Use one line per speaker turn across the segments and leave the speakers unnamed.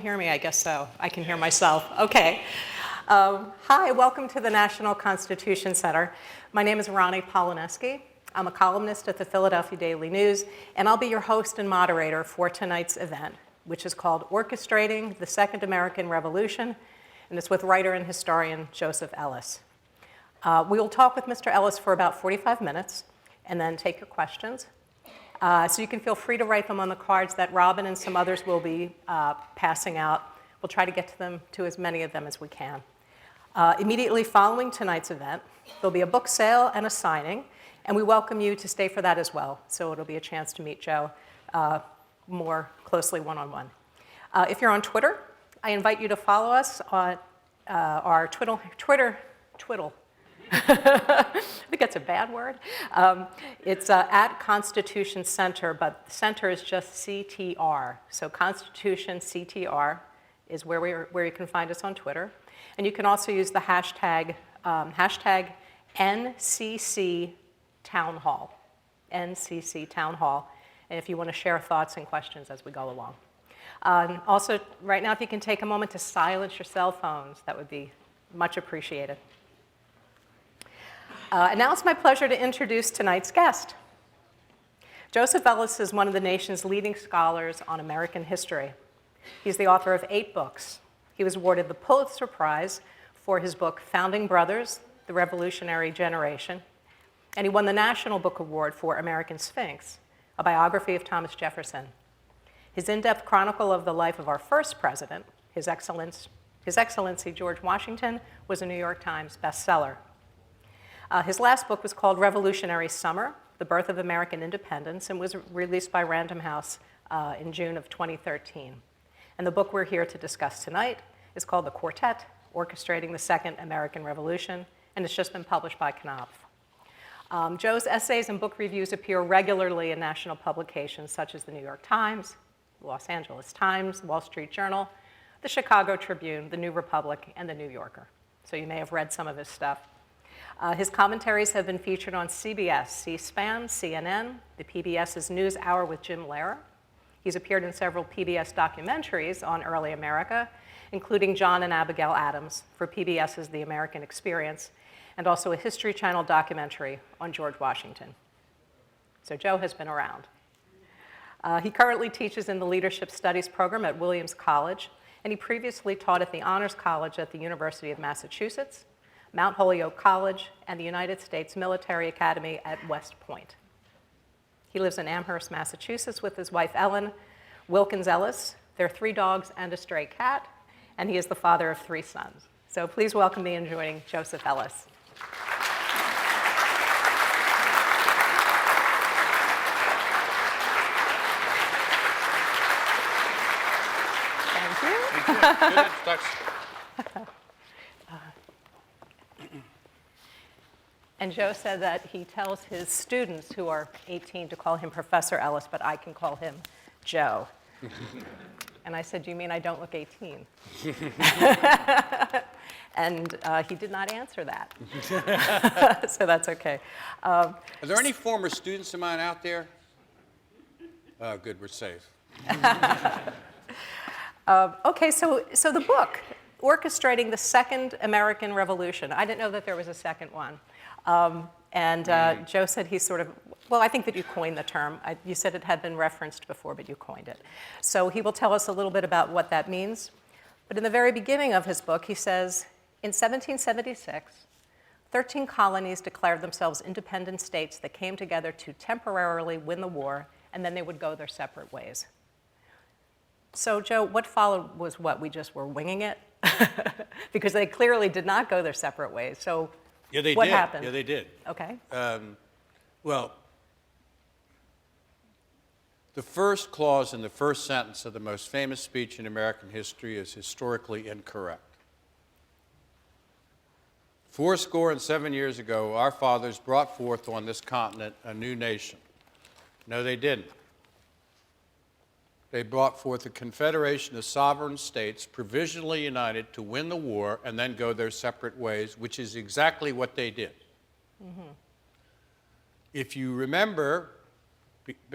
Hear me? I guess so. I can hear myself. Okay. Hi, welcome to the National Constitution Center. My name is Ronnie Polaneczky. I'm a columnist at the Philadelphia Daily News, and I'll be your host and moderator for tonight's event, which is called Orchestrating the Second American Revolution, and it's with writer and historian Joseph Ellis. We will talk with Mr. Ellis for about 45 minutes and then take your questions. So you can feel free to write them on the cards that Robin and some others will be passing out. We'll try to get to them, to as many of them as we can. Immediately following tonight's event, there'll be a book sale and a signing, and we welcome you to stay for that as well. So it'll be a chance to meet Joe more closely one-on-one. If you're on Twitter, I invite you to follow us on our Twitter. I think that's a bad word. It's at Constitution Center, but the center is just CTR. So Constitution CTR is where you can find us on Twitter. And you can also use the hashtag NCC Town Hall, NCC Town Hall, and if you want to share thoughts and questions as we go along. Also, right now, if you can take a moment to silence your cell phones, that would be much appreciated. And now it's my pleasure to introduce tonight's guest. Joseph Ellis is one of the nation's leading scholars on American history. He's the author of 8 books. He was awarded the Pulitzer Prize for his book, Founding Brothers, The Revolutionary Generation, and he won the National Book Award for American Sphinx, a biography of Thomas Jefferson. His in-depth chronicle of the life of our first president, His Excellency George Washington, was a New York Times bestseller. His last book was called Revolutionary Summer, The Birth of American Independence, and was released by Random House in June of 2013. And the book we're here to discuss tonight is called The Quartet, Orchestrating the Second American Revolution, and it's just been published by Knopf. Joe's essays and book reviews appear regularly in national publications such as the New York Times, the Los Angeles Times, Wall Street Journal, the Chicago Tribune, the New Republic, and the New Yorker. So you may have read some of his stuff. His commentaries have been featured on CBS, C-SPAN, CNN, the PBS's NewsHour with Jim Lehrer. He's appeared in several PBS documentaries on early America, including John and Abigail Adams for PBS's The American Experience, and also a History Channel documentary on George Washington. So Joe has been around. He currently teaches in the Leadership Studies program at Williams College, and he previously taught at the Honors College at the University of Massachusetts, Mount Holyoke College, and the United States Military Academy at West Point. He lives in Amherst, Massachusetts with his wife, Ellen Wilkins Ellis. There are 3 dogs and a stray cat, and he is the father of 3 sons. So please welcome me in joining Joseph Ellis. Thank you.
Good introduction.
And Joe said that he tells his students who are 18 to call him Professor Ellis, but I can call him Joe. And I said, do you mean I don't look 18? And he did not answer that. So that's okay.
Are there any former students of mine out there? Oh, good, we're safe.
Okay, so the book, Orchestrating the Second American Revolution. I didn't know that there was a second one. Joe said he's sort of, well, I think that you coined the term. You said it had been referenced before, but you coined it. So he will tell us a little bit about what that means. But in the very beginning of his book, he says, in 1776, 13 colonies declared themselves independent states that came together to temporarily win the war, and then they would go their separate ways. So, Joe, what followed was what? We just were winging it? Because they clearly did not go their separate ways. So
Yeah, they
what
did.
happened?
Yeah, they did.
Okay.
Well, the first clause in the first sentence of the most famous speech in American history is historically incorrect. 77 years ago, our fathers brought forth on this continent a new nation. No, they didn't. They brought forth a confederation of sovereign states provisionally united to win the war and then go their separate ways, which is exactly what they did. Mm-hmm. If you remember,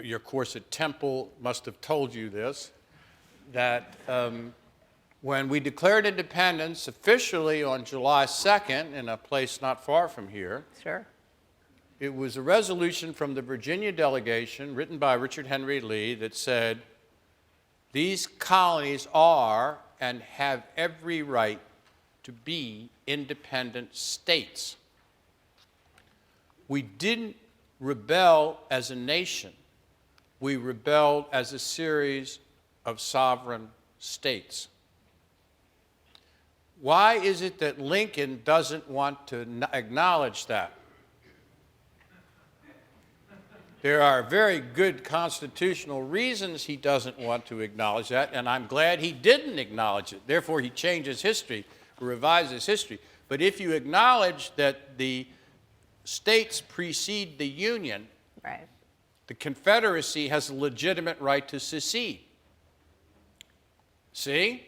your course at Temple must have told you this, that when we declared independence officially on July 2nd in a place not far from here,
Sure.
it was a resolution from the Virginia delegation written by Richard Henry Lee that said, these colonies are and have every right to be independent states. We didn't rebel as a nation. We rebelled as a series of sovereign states. Why is it that Lincoln doesn't want to acknowledge that? There are very good constitutional reasons he doesn't want to acknowledge that, and I'm glad he didn't acknowledge it. Therefore, he changes history, revises history. But if you acknowledge that the states precede the Union,
Right.
the Confederacy has a legitimate right to secede. See?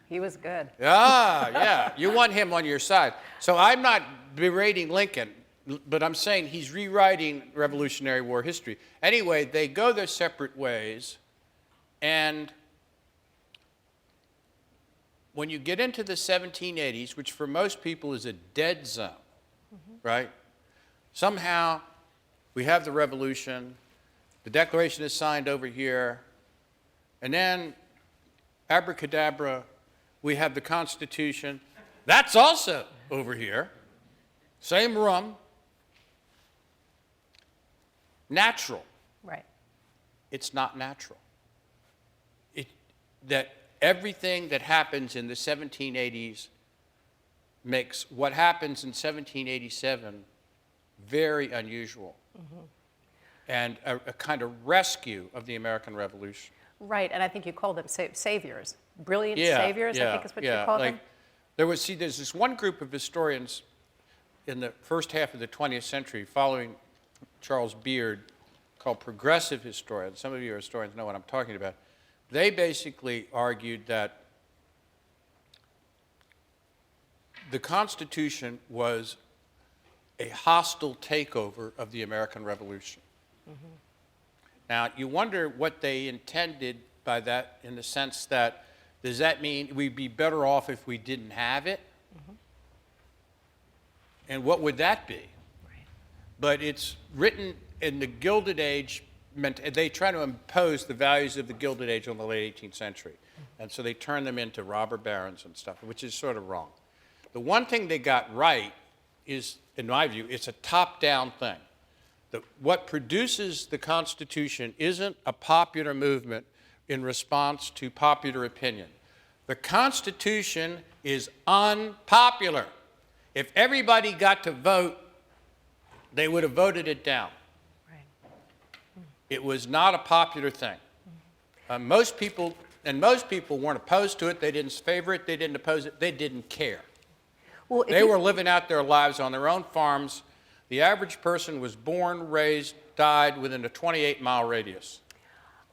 He was good.
Ah, yeah. You want him on your side. So I'm not berating Lincoln, but I'm saying he's rewriting Revolutionary War history. Anyway, they go their separate ways, and when you get into the 1780s, which for most people is a dead zone, right? Somehow we have the revolution, the Declaration is signed over here, and then abracadabra, we have the Constitution. That's also over here. Same room. Natural.
Right.
It's not natural. That everything that happens in the 1780s makes what happens in 1787 very unusual and a kind of rescue of the American Revolution.
Right, and I think you call them saviors. Brilliant
Yeah,
saviors, I think is what you call them.
There's this one group of historians in the first half of the 20th century following Charles Beard called progressive historians. Some of you historians know what I'm talking about. They basically argued that the Constitution was a hostile takeover of the American Revolution. Now, you wonder what they intended by that in the sense that, does that mean we'd be better off if we didn't have it? And what would that be?
Right.
But it's written in the Gilded Age. They try to impose the values of the Gilded Age on the late 18th century. And so they turn them into robber barons and stuff, which is sort of wrong. The one thing they got right is, in my view, it's a top-down thing. What produces the Constitution isn't a popular movement in response to popular opinion. The Constitution is unpopular. If everybody got to vote, they would have voted it down.
Right.
It was not a popular thing. Most people weren't opposed to it. They didn't favor it. They didn't oppose it. They didn't care.
Well,
They were living out their lives on their own farms. The average person was born, raised, died within a 28-mile radius.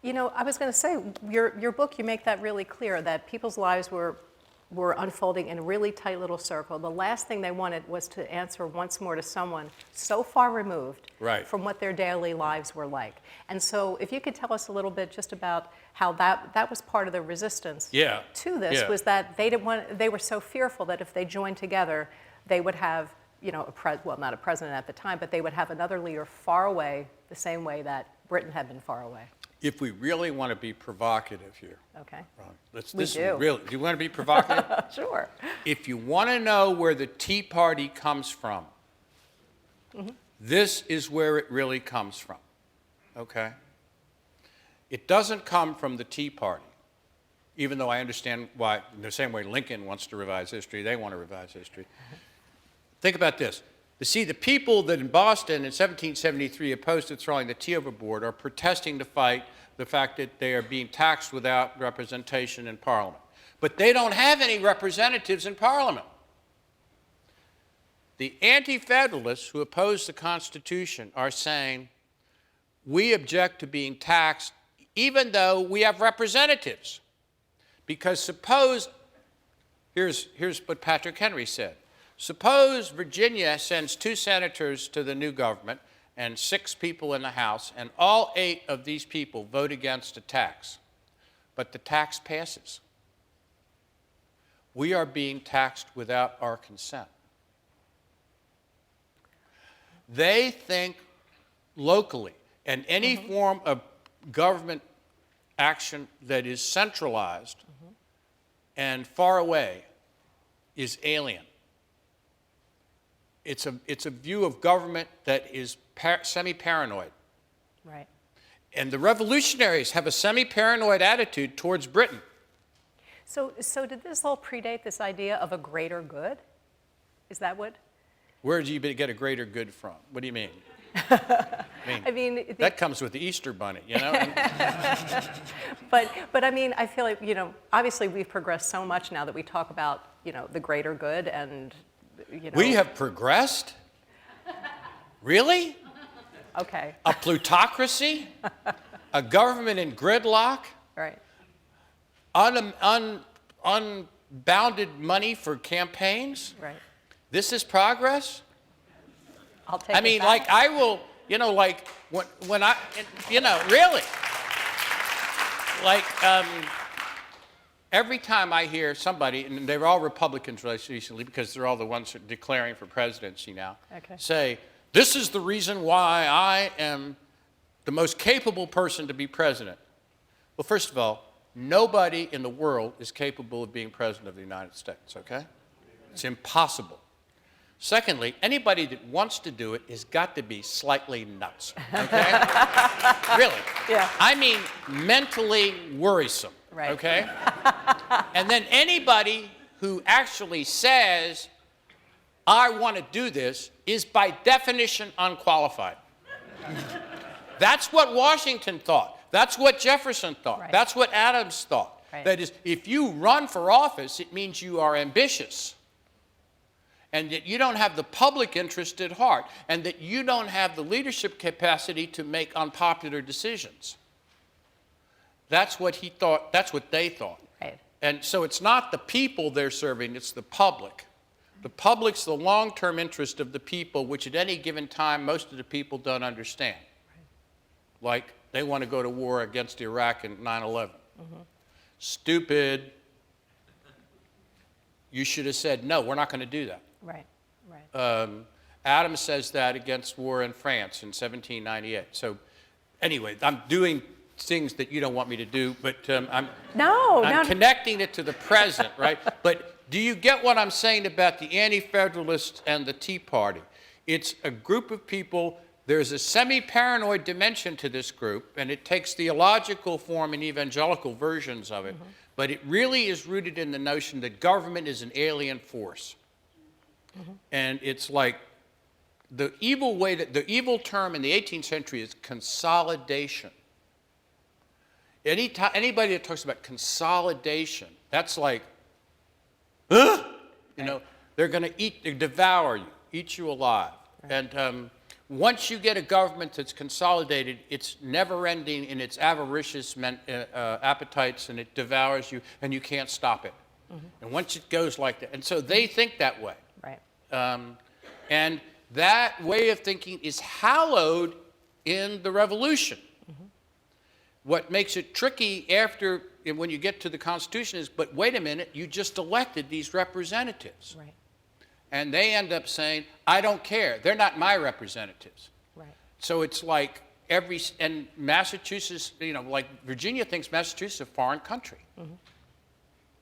You know, I was going to say, your book, you make that really clear, that people's lives were unfolding in a really tight little circle. The last thing they wanted was to answer once more to someone so far removed
Right.
from what their daily lives were like. And so if you could tell us a little bit just about how that was part of the resistance to this, was that they were so fearful that if they joined together, they would have, you know, well, not a president at the time, but they would have another leader far away, the same way that Britain had been far away.
If we really want to be provocative here,
Okay.
do you want to be provocative?
Sure.
If you want to know where the Tea Party comes from, this is where it really comes from, okay? It doesn't come from the Tea Party, even though I understand why, in the same way Lincoln wants to revise history, they want to revise history. Think about this. See, the people that in Boston in 1773 opposed to throwing the tea overboard are protesting to fight the fact that they are being taxed without representation in Parliament. But they don't have any representatives in Parliament. The anti-federalists who oppose the Constitution are saying, we object to being taxed even though we have representatives. Because suppose, here's what Patrick Henry said. Suppose Virginia sends 2 senators to the new government and 6 people in the House, and all 8 of these people vote against a tax, but the tax passes. we are being taxed without our consent. They think locally, and any form of government action that is centralized and far away is alien. It's a view of government that is semi-paranoid.
Right.
And the revolutionaries have a semi-paranoid attitude towards Britain.
So did this all predate this idea of a greater good? Is that what?
Where do you get a greater good from? What do you mean?
I mean,
that comes with the Easter bunny, you know?
but I mean, I feel like, you know, obviously we've progressed so much now that we talk about, you know, the greater good and, you know.
We have progressed? Really?
Okay.
A plutocracy? A government in gridlock?
Right.
Unbounded money for campaigns?
Right.
This is progress?
I'll take
I mean,
it back.
like, I will, you know, like, when I, you know, really. Like, every time I hear somebody, and they're all Republicans recently because they're all the ones declaring for presidency now, say, this is the reason why I am the most capable person to be president. Well, first of all, nobody in the world is capable of being president of the United States, okay? It's impossible. Secondly, anybody that wants to do it has got to be slightly nuts, okay? Really.
Yeah.
I mean, mentally worrisome,
Right.
okay? And then anybody who actually says, I want to do this, is by definition unqualified. That's what Washington thought. That's what Jefferson thought.
Right.
That's what Adams thought.
Right.
That is, if you run for office, it means you are ambitious, and that you don't have the public interest at heart, and that you don't have the leadership capacity to make unpopular decisions. That's what he thought, that's what they thought.
Right.
And so it's not the people they're serving, it's the public. The public's the long-term interest of the people, which at any given time, most of the people don't understand. Right. Like, they want to go to war against Iraq in 9/11. Stupid. You should have said, no, we're not going to do that.
Right. Right.
Adams says that against war in France in 1798. So anyway, I'm doing things that you don't want me to do, but I'm connecting it to the present, right? But do you get what I'm saying about the anti-federalists and the Tea Party? It's a group of people, there's a semi-paranoid dimension to this group, and it takes theological form in evangelical versions of it, but it really is rooted in the notion that government is an alien force. And it's like the evil term in the 18th century is consolidation. Anybody that talks about consolidation, that's like, you know, they're going to devour you, eat you alive. Right. And once you get a government that's consolidated, it's never-ending in its avaricious appetites, and it devours you, and you can't stop it. And once it goes like that, and so they think that way.
Right.
And that way of thinking is hallowed in the revolution. What makes it tricky when you get to the Constitution is, but wait a minute, you just elected these representatives.
Right.
And they end up saying, I don't care, they're not my representatives.
Right.
So it's like and Massachusetts, you know, like Virginia thinks Massachusetts is a foreign country.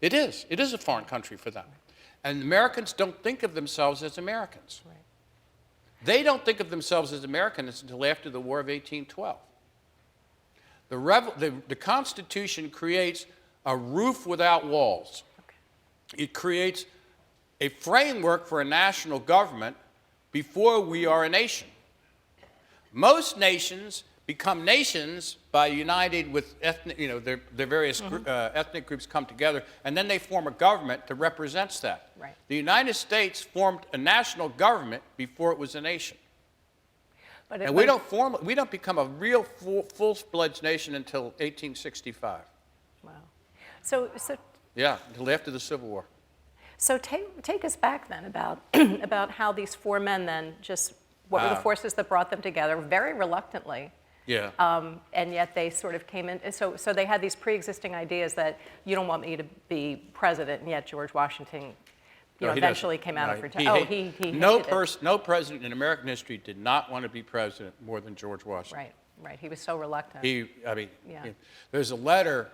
It is a foreign country for them. And Americans don't think of themselves as Americans.
Right.
They don't think of themselves as Americans until after the War of 1812. The Constitution creates a roof without walls. Okay. It creates a framework for a national government before we are a nation. Most nations become nations by uniting with ethnic, you know, their various ethnic groups come together, and then they form a government that represents that.
Right.
The United States formed a national government before it was a nation. And we don't become a real full-fledged nation until 1865.
Wow. So
yeah, until after the Civil War.
So take us back then about about how these four men then just what were the forces that brought them together very reluctantly
Yeah.
And yet they sort of came in, so they had these pre-existing ideas that you don't want me to be president, and yet George Washington,
No, he
eventually
doesn't.
came out of
No,
retirement. He
no
hated it.
No president in American history did not want to be president more than George Washington.
Right. He was so reluctant.
Yeah. There's a letter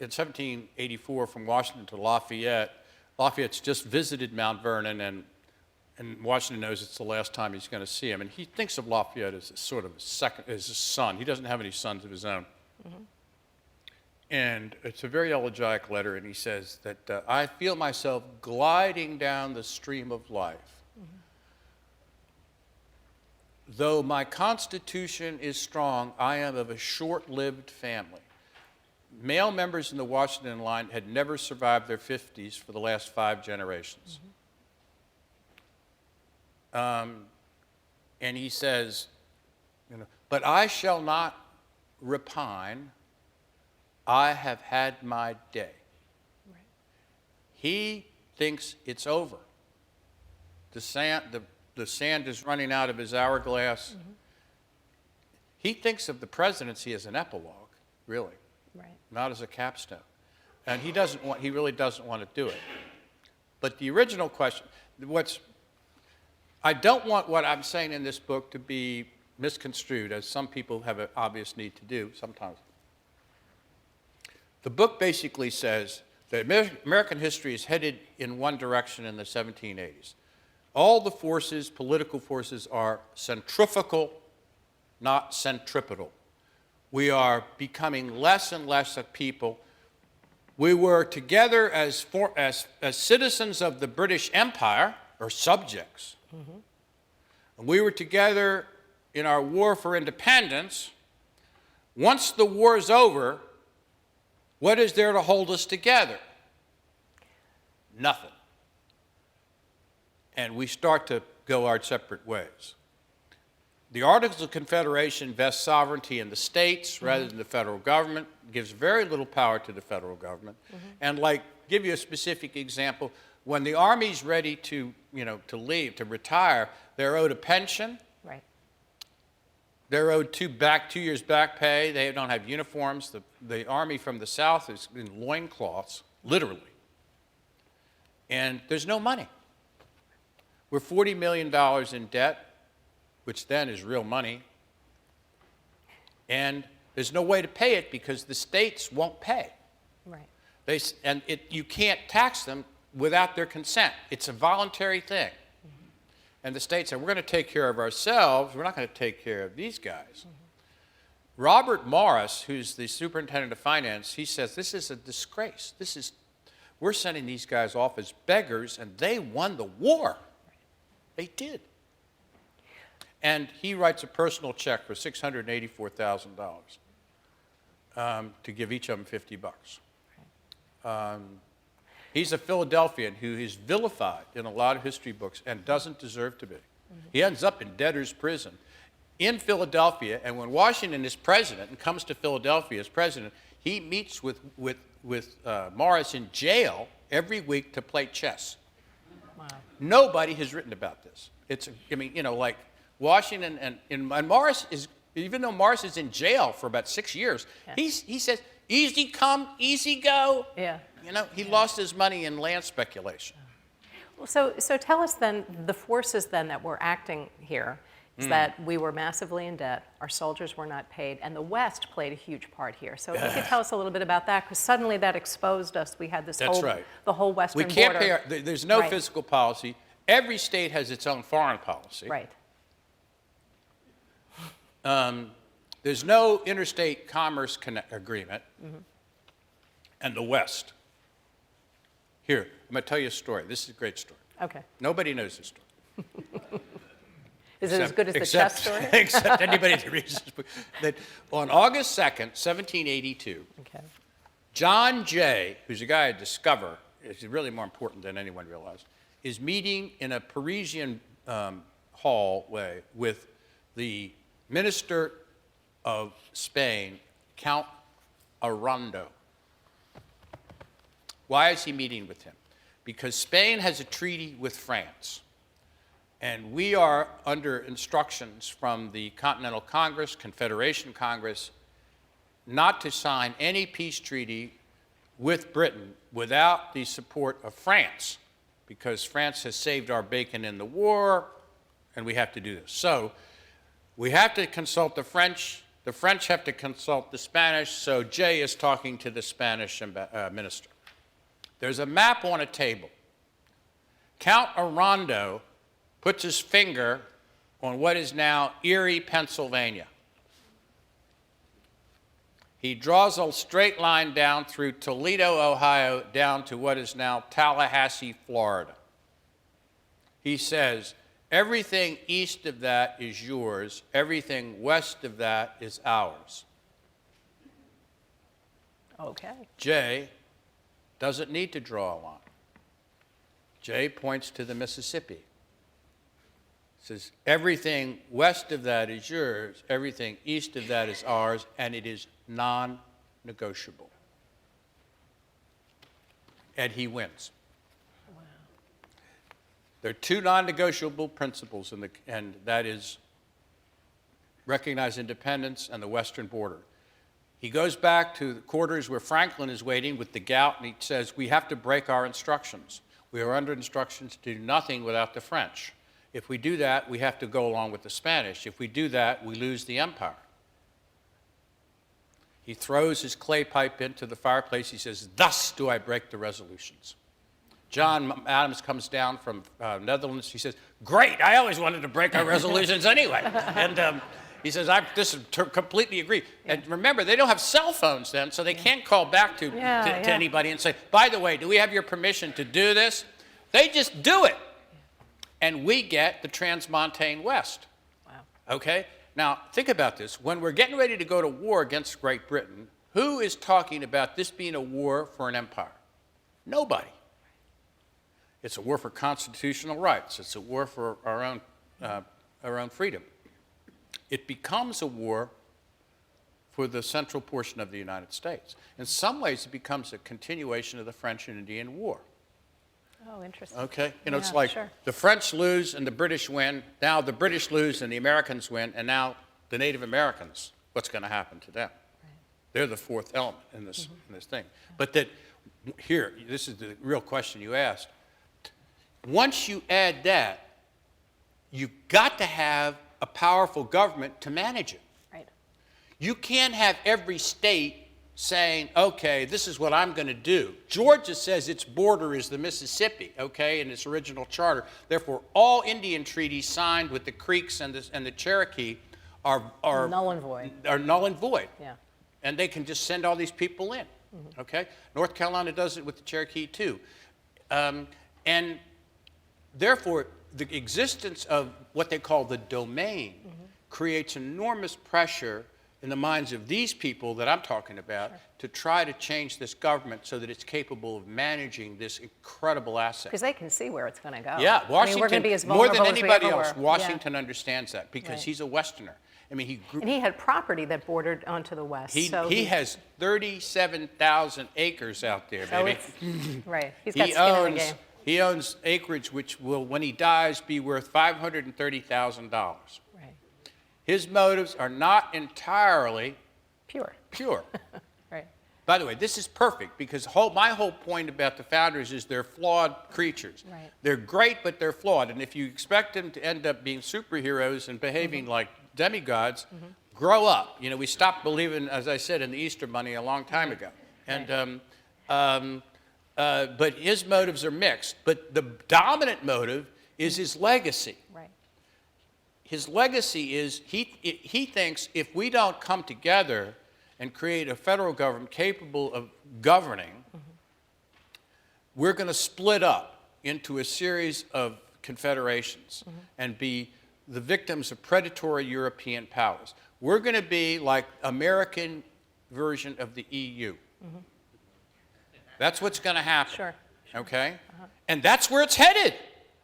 in 1784 from Washington to Lafayette. Lafayette's just visited Mount Vernon, and Washington knows it's the last time he's going to see him. And he thinks of Lafayette as sort of as a son. He doesn't have any sons of his own. Mm-hmm. And it's a very elegiac letter, and he says that I feel myself gliding down the stream of life. Mm-hmm. Though my constitution is strong, I am of a short-lived family. Male members in the Washington line had never survived their 50s for the last 5 generations. Mm-hmm. And he says, but I shall not repine. I have had my day. Right. He thinks it's over. The sand is running out of his hourglass. Mm-hmm. He thinks of the presidency as an epilogue, really, right, not as a capstone. And he really doesn't want to do it. But the original question, I don't want what I'm saying in this book to be misconstrued, as some people have an obvious need to do sometimes. The book basically says that American history is headed in one direction in the 1780s. All the forces, political forces, are centrifugal, not centripetal. We are becoming less and less a people. We were together as citizens of the British Empire, or subjects. Mm-hmm. And we were together in our war for independence. Once the war is over, what is there to hold us together? Nothing. And we start to go our separate ways. The Articles of Confederation vest sovereignty in the states rather than the federal government, gives very little power to the federal government. Mm-hmm. And give you a specific example, when the Army's ready to leave, to retire, they're owed a pension.
Right.
They're owed 2 years back pay. They don't have uniforms. The Army from the South is in loincloths, literally. And there's no money. We're $40 million in debt, which then is real money. And there's no way to pay it because the states won't pay. Right. You can't tax them without their consent. It's a voluntary thing. Mm-hmm. And the states say, we're going to take care of ourselves. We're not going to take care of these guys. Mm-hmm. Robert Morris, who's the superintendent of finance, he says, this is a disgrace. We're sending these guys off as beggars, and they won the war. They did. And he writes a personal check for $684,000 to give each of them $50. He's a Philadelphian who is vilified in a lot of history books and doesn't deserve to be. Mm-hmm. He ends up in debtor's prison in Philadelphia, and when Washington is president and comes to Philadelphia as president, he meets with Morris in jail every week to play chess. Wow. Nobody has written about this. Washington and Morris is, even though Morris is in jail for about 6 years, yeah, he says, easy come, easy go.
Yeah.
He lost his money in land speculation.
Well, so tell us then, the forces then that were acting here is that we were massively in debt, our soldiers were not paid, and the West played a huge part here. So if you could tell us a little bit about that, because suddenly that exposed us. We had this the whole Western border.
We can't pay there's no fiscal policy. Every state has its own foreign policy.
Right.
There's no interstate commerce agreement. Mm-hmm. And the West. Here, I'm going to tell you a story. This is a great story.
Okay.
Nobody knows this story.
Is it as good as the chess story?
Except anybody that reads this book. That on August 2nd, 1782, okay, John Jay, who's a guy I discover, is really more important than anyone realized, is meeting in a Parisian hallway with the minister of Spain, Count Arundel. Why is he meeting with him? Because Spain has a treaty with France. And we are under instructions from the Continental Congress, Confederation Congress, not to sign any peace treaty with Britain without the support of France, because France has saved our bacon in the war, and we have to do this. So we have to consult the French have to consult the Spanish, so Jay is talking to the Spanish minister. There's a map on a table. Count Arando puts his finger on what is now Erie, Pennsylvania. He draws a straight line down through Toledo, Ohio, down to what is now Tallahassee, Florida. He says, everything east of that is yours, everything west of that is ours.
Okay.
Jay doesn't need to draw a line. Jay points to the Mississippi. Says, everything west of that is yours, everything east of that is ours, and it is non-negotiable. And he wins.
Wow.
There are two non-negotiable principles, and that is recognize independence and the western border. He goes back to the quarters where Franklin is waiting with the gout, and he says, we have to break our instructions. We are under instructions to do nothing without the French. If we do that, we have to go along with the Spanish. If we do that, we lose the empire. He throws his clay pipe into the fireplace. He says, thus do I break the resolutions. John Adams comes down from Netherlands. He says, great, I always wanted to break our resolutions anyway. And he says, completely agree. Yeah. And remember, they don't have cell phones then, so they can't call back to anybody and say, by the way, do we have your permission to do this? They just do it. And we get the Transmontane West.
Wow.
Okay? Now, think about this. When we're getting ready to go to war against Great Britain, who is talking about this being a war for an empire? Nobody. It's a war for constitutional rights. It's a war for our own freedom. It becomes a war for the central portion of the United States. In some ways, it becomes a continuation of the French and Indian War.
Oh, interesting.
Okay? It's like the French lose and the British win. Now the British lose and the Americans win. And now the Native Americans, what's going to happen to them? Right. They're the fourth element in this, in this thing. But that, here, this is the real question you asked. Once you add that, you've got to have a powerful government to manage it.
Right.
You can't have every state saying, okay, this is what I'm going to do. Georgia says its border is the Mississippi, okay, in its original charter. Therefore, all Indian treaties signed with the Creeks and the Cherokee are
null and void.
Are null and void.
Yeah.
And they can just send all these people in, okay? North Carolina does it with the Cherokee too. And therefore, the existence of what they call the domain creates enormous pressure in the minds of these people that I'm talking about to try to change this government so that it's capable of managing this incredible asset.
Because they can see where it's going to go.
Yeah, Washington,
we're going to be as
more
vulnerable
than anybody
as we ever
else,
were.
Washington understands that because he's a Westerner. I mean,
and he had property that bordered onto the west.
He has 37,000 acres out there, baby.
Right, he's got skin in the game.
He owns acreage which will, when he dies, be worth $530,000.
Right.
His motives are not entirely
pure. Right.
By the way, this is perfect because my whole point about the founders is they're flawed creatures.
Right.
They're great, but they're flawed. And if you expect them to end up being superheroes and behaving like demigods, grow up. We stopped believing, as I said, in the Easter Bunny a long time ago. And but his motives are mixed. But the dominant motive is his legacy.
Right.
His legacy is he thinks if we don't come together and create a federal government capable of governing, we're going to split up into a series of confederations and be the victims of predatory European powers. We're going to be like American version of the EU. That's what's going to happen.
Sure.
Okay? And that's where it's headed.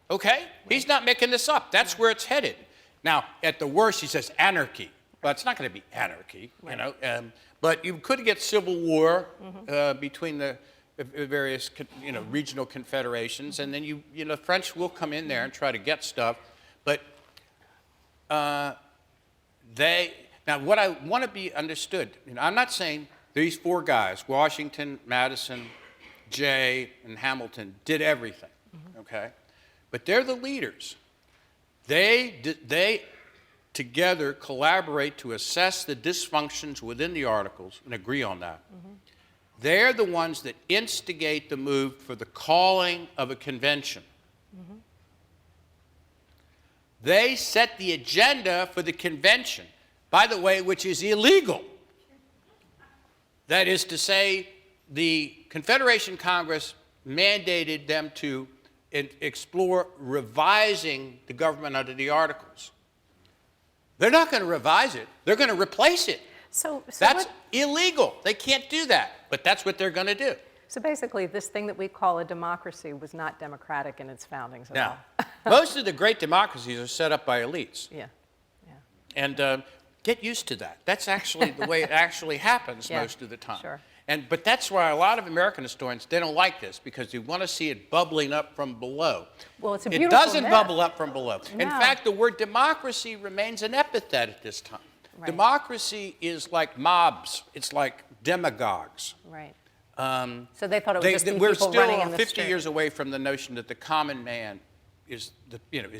Okay? Right. He's not making this up. That's where it's headed. Now, at the worst, he says anarchy. But it's not going to be anarchy, but you could get civil war between the various, regional confederations, and then the French will come in there and try to get stuff. But now what I want to be understood, I'm not saying these four guys, Washington, Madison, Jay, and Hamilton, did everything, okay? But they're the leaders. They together collaborate to assess the dysfunctions within the articles and agree on that. They're the ones that instigate the move for the calling of a convention. They set the agenda for the convention, by the way, which is illegal. That is to say, the Confederation Congress mandated them to explore revising the government under the Articles. They're not going to revise it. They're going to replace it.
So
That's illegal. They can't do that, but that's what they're going to do.
So basically, this thing that we call a democracy was not democratic in its foundings at
Now,
all.
most of the great democracies are set up by elites.
Yeah.
And get used to that. That's actually the way it actually happens most of the time.
Sure.
But that's why a lot of American historians, they don't like this because they want to see it bubbling up from below.
Well, it's a
It
beautiful
doesn't
myth.
bubble up from below.
No.
In fact, the word democracy remains an epithet at this time.
Right.
Democracy is like mobs. It's like demagogues.
Right. So they thought it was just
we're
people running in
still
the
50
street.
years away from the notion that the common man is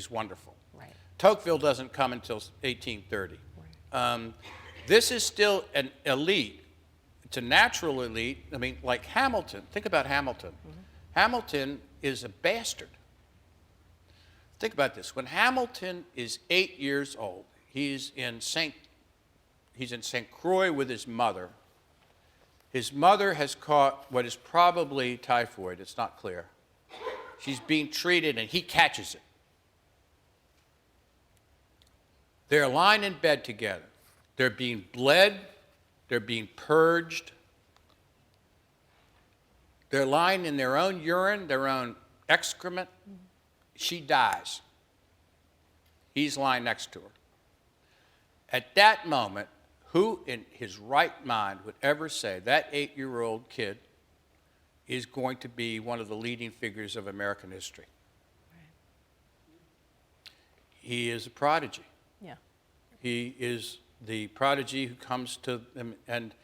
wonderful.
Right.
Tocqueville doesn't come until 1830.
Right.
This is still an elite. It's a natural elite. I mean, like Hamilton. Think about Hamilton. Hamilton is a bastard. Think about this. When Hamilton is 8 years old, he's in St. Croix with his mother. His mother has caught what is probably typhoid. It's not clear. She's being treated, and he catches it. They're lying in bed together. They're being bled. They're being purged. They're lying in their own urine, their own excrement. She dies. He's lying next to her. At that moment, who in his right mind would ever say that 8-year-old kid is going to be one of the leading figures of American history?
Right.
He is a prodigy.
Yeah.
He is the prodigy who comes to them, and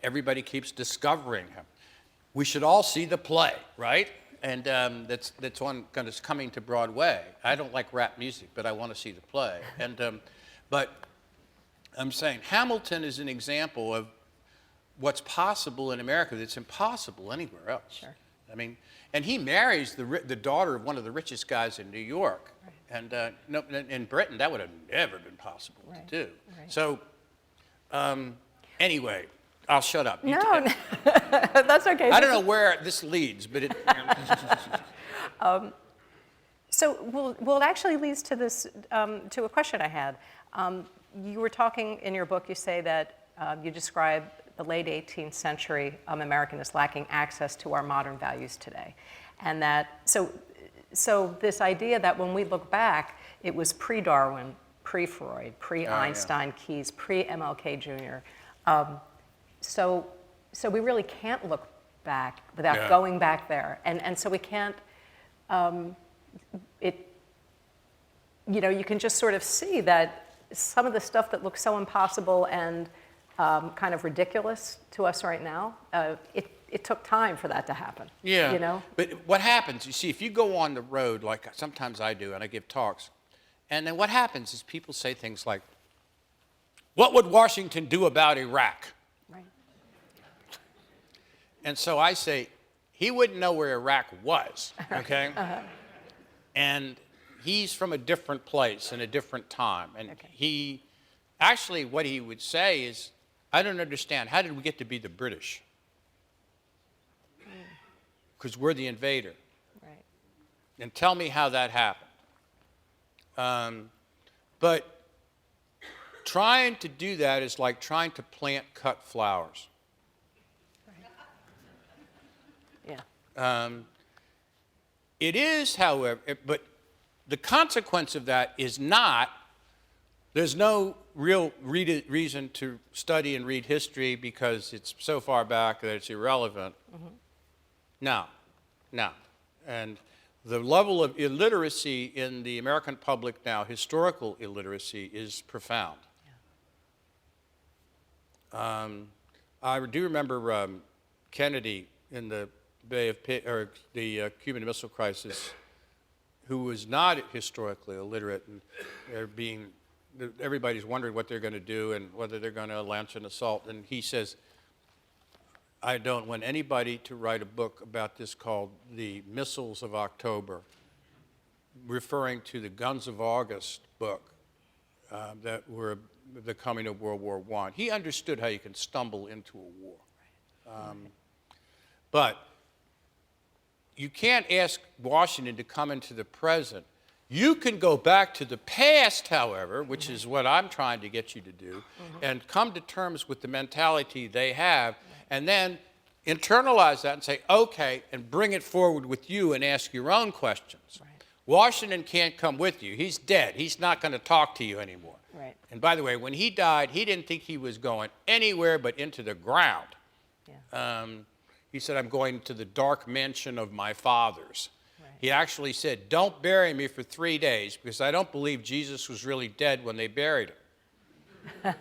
everybody keeps discovering him. We should all see the play, right? And that's one kind of coming to Broadway. I don't like rap music, but I want to see the play. But I'm saying Hamilton is an example of what's possible in America that's impossible anywhere else.
Sure.
I mean, and he marries the daughter of one of the richest guys in New York.
Right.
And no, in Britain, that would have never been possible to do.
Right.
So anyway, I'll shut up.
No, that's okay.
I don't know where this leads, but it...
So, well, it actually leads to this, to a question I had. You were talking in your book, you say that you describe the late 18th century American as lacking access to our modern values today. And that, so this idea that when we look back, it was pre-Darwin, pre-Freud, pre-Einstein, Keyes, pre-MLK Jr. So we really can't look back without going back there. And so we can't, you can just sort of see that some of the stuff that looks so impossible and kind of ridiculous to us right now, it took time for that to happen.
Yeah.
You know?
But what happens, you see, if you go on the road, like sometimes I do, and I give talks, and then what happens is people say things like, what would Washington do about Iraq?
Right.
And so I say, he wouldn't know where Iraq was, okay? And he's from a different place in a different time. And he, actually what he would say is, I don't understand, how did we get to be the British? Because we're the invader.
Right.
And tell me how that happened. But trying to do that is like trying to plant cut flowers.
Right. Yeah.
It is, however, but the consequence of that is not, there's no real reason to study and read history because it's so far back that it's irrelevant. No. And the level of illiteracy in the American public now, historical illiteracy, is profound. I do remember Kennedy in the the Cuban Missile Crisis, who was not historically illiterate, and everybody's wondering what they're going to do and whether they're going to launch an assault. And he says, I don't want anybody to write a book about this called The Missiles of October, referring to the Guns of August book that were the coming of World War I. He understood how you can stumble into a war. But you can't ask Washington to come into the present. You can go back to the past, however, which is what I'm trying to get you to do, and come to terms with the mentality they have, and then internalize that and say, okay, and bring it forward with you and ask your own questions. Right. Washington can't come with you. He's dead. He's not going to talk to you anymore.
Right.
And by the way, when he died, he didn't think he was going anywhere but into the ground. Yeah. He said, I'm going to the dark mansion of my fathers. Right. He actually said, don't bury me for 3 days because I don't believe Jesus was really dead when they buried him.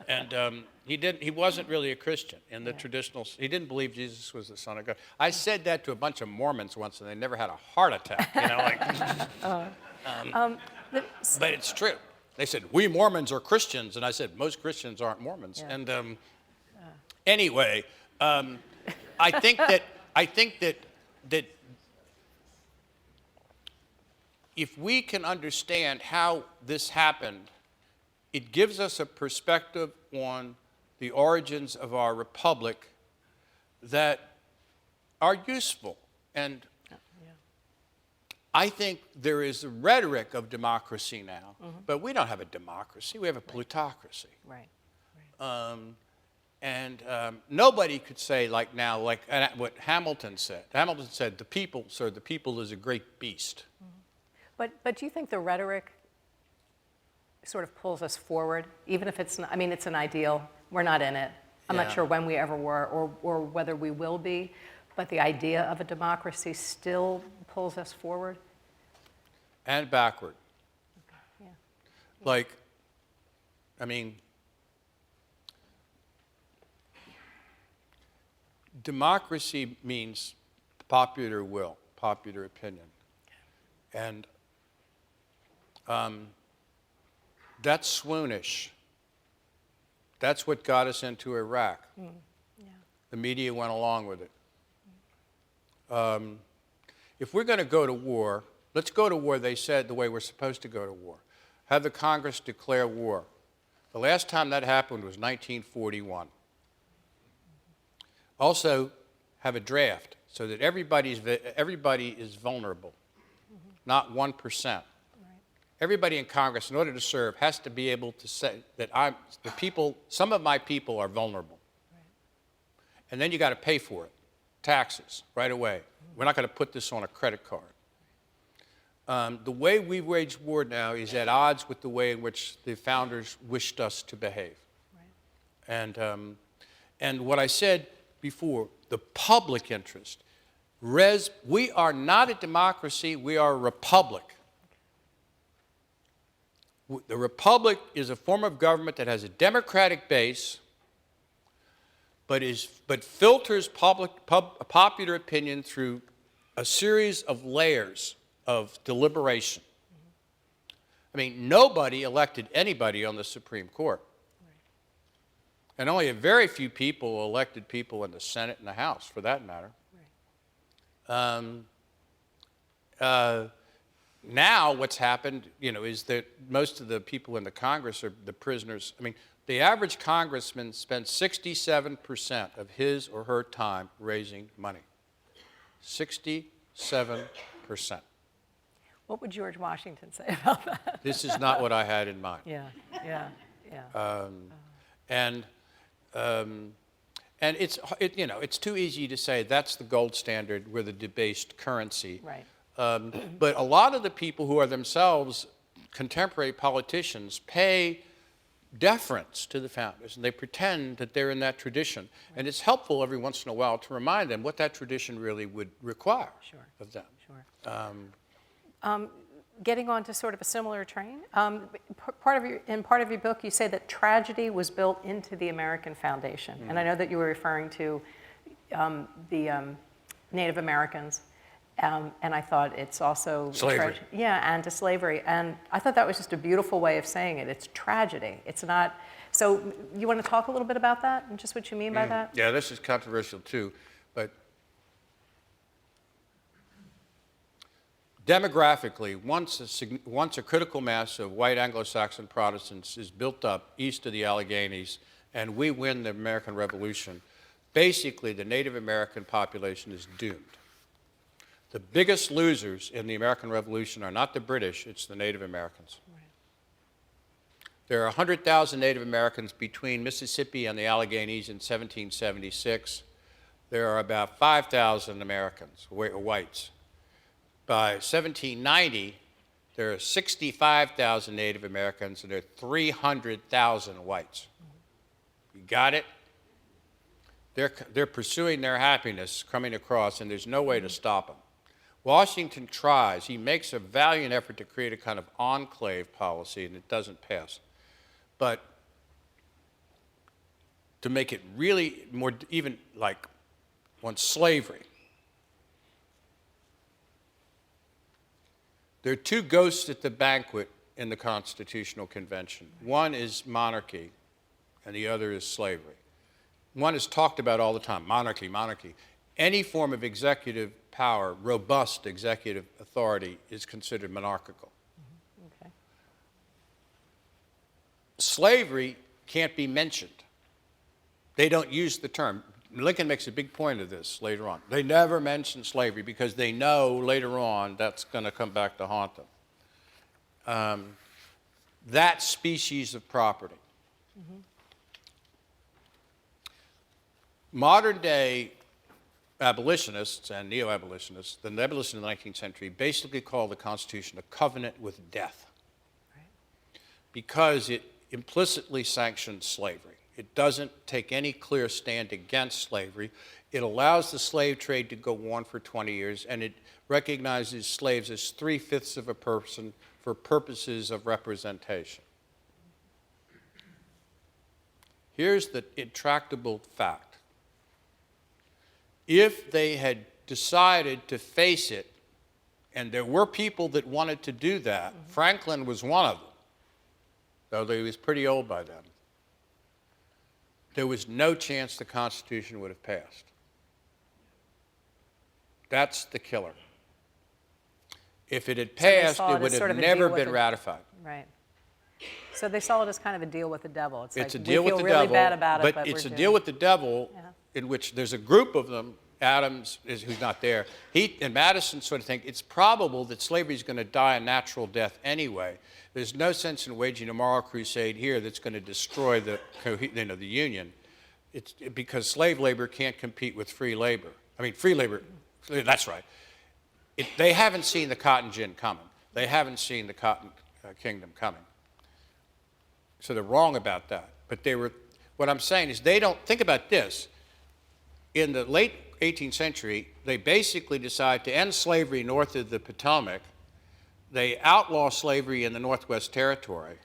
And he wasn't really a Christian in the traditional, he didn't believe Jesus was the Son of God. I said that to a bunch of Mormons once and they never had a heart attack, you know, like. But it's true. They said, we Mormons are Christians, and I said, most Christians aren't Mormons. Yeah. And anyway, I think that if we can understand how this happened, it gives us a perspective on the origins of our republic that are useful. And I think there is a rhetoric of democracy now, but we don't have a democracy. We have a plutocracy.
Right.
Nobody could say like now, like what Hamilton said. Hamilton said, the people, sir, the people is a great beast.
But do you think the rhetoric sort of pulls us forward, even if it's, I mean, it's an ideal. We're not in it. I'm not sure when we ever were or whether we will be, but the idea of a democracy still pulls us forward?
And backward.
Okay. Yeah.
Like, I mean, democracy means popular will, popular opinion. And that's swoonish. That's what got us into Iraq. The media went along with it. If we're going to go to war, let's go to war, they said, the way we're supposed to go to war. Have the Congress declare war. The last time that happened was 1941. Also, have a draft so that everybody is vulnerable, not 1%. Everybody in Congress, in order to serve, has to be able to say that some of my people are vulnerable. And then you got to pay for it, taxes, right away. We're not going to put this on a credit card. The way we wage war now is at odds with the way in which the founders wished us to behave. And what I said before, the public interest. We are not a democracy, we are a republic. The republic is a form of government that has a democratic base, but filters popular opinion through a series of layers of deliberation. I mean, nobody elected anybody on the Supreme Court. And only a very few people elected people in the Senate and the House, for that matter. Now what's happened, is that most of the people in the Congress are the prisoners. I mean, the average congressman spends 67% of his or her time raising money. 67%.
What would George Washington say about that?
This is not what I had in mind.
Yeah.
And it's too easy to say that's the gold standard, we're the debased currency.
Right.
But a lot of the people who are themselves contemporary politicians pay deference to the founders, and they pretend that they're in that tradition. And it's helpful every once in a while to remind them what that tradition really would require of them.
Getting on to sort of a similar train, part of your book, you say that tragedy was built into the American foundation. And I know that you were referring to the Native Americans. And I thought it's also
slavery.
And to slavery. And I thought that was just a beautiful way of saying it. It's tragedy. It's not. So you want to talk a little bit about that and just what you mean by that?
Yeah, this is controversial too, but demographically, once a critical mass of white Anglo-Saxon Protestants is built up east of the Alleghenies, and we win the American Revolution, basically the Native American population is doomed. The biggest losers in the American Revolution are not the British, it's the Native Americans. Right. There are 100,000 Native Americans between Mississippi and the Alleghenies in 1776. There are about 5,000 Americans, whites. By 1790, there are 65,000 Native Americans and there are 300,000 whites. You got it? They're pursuing their happiness coming across, and there's no way to stop them. Washington tries. He makes a valiant effort to create a kind of enclave policy, and it doesn't pass. But to make it really more, even like on slavery, there are two ghosts at the banquet in the Constitutional Convention. One is monarchy, and the other is slavery. One is talked about all the time, monarchy, monarchy. Any form of executive power, robust executive authority, is considered monarchical. Okay. Slavery can't be mentioned. They don't use the term. Lincoln makes a big point of this later on. They never mention slavery because they know later on that's going to come back to haunt them. That species of property. Mm-hmm. Modern day abolitionists and neo-abolitionists, the abolitionists in the 19th century, basically call the Constitution a covenant with death. Right. Because it implicitly sanctions slavery. It doesn't take any clear stand against slavery. It allows the slave trade to go on for 20 years, and it recognizes slaves as 3/5 of a person for purposes of representation. Here's the intractable fact. If they had decided to face it, and there were people that wanted to do that, mm-hmm. Franklin was one of them, though he was pretty old by then, there was no chance the Constitution would have passed. That's the killer. If it had passed, it would have never been ratified.
Right. So they saw it as kind of a deal with the devil. It's like,
a deal with the devil,
really bad about it,
but it's a deal with the devil in which there's a group of them. Adams, who's not there, he and Madison sort of think it's probable that slavery is going to die a natural death anyway. There's no sense in waging a moral crusade here that's going to destroy the Union. It's because slave labor can't compete with free labor. I mean, free labor, that's right. They haven't seen the cotton gin coming. They haven't seen the cotton kingdom coming. So they're wrong about that. But what I'm saying is they don't, think about this. In the late 18th century, they basically decide to end slavery north of the Potomac. They outlaw slavery in the Northwest Territory.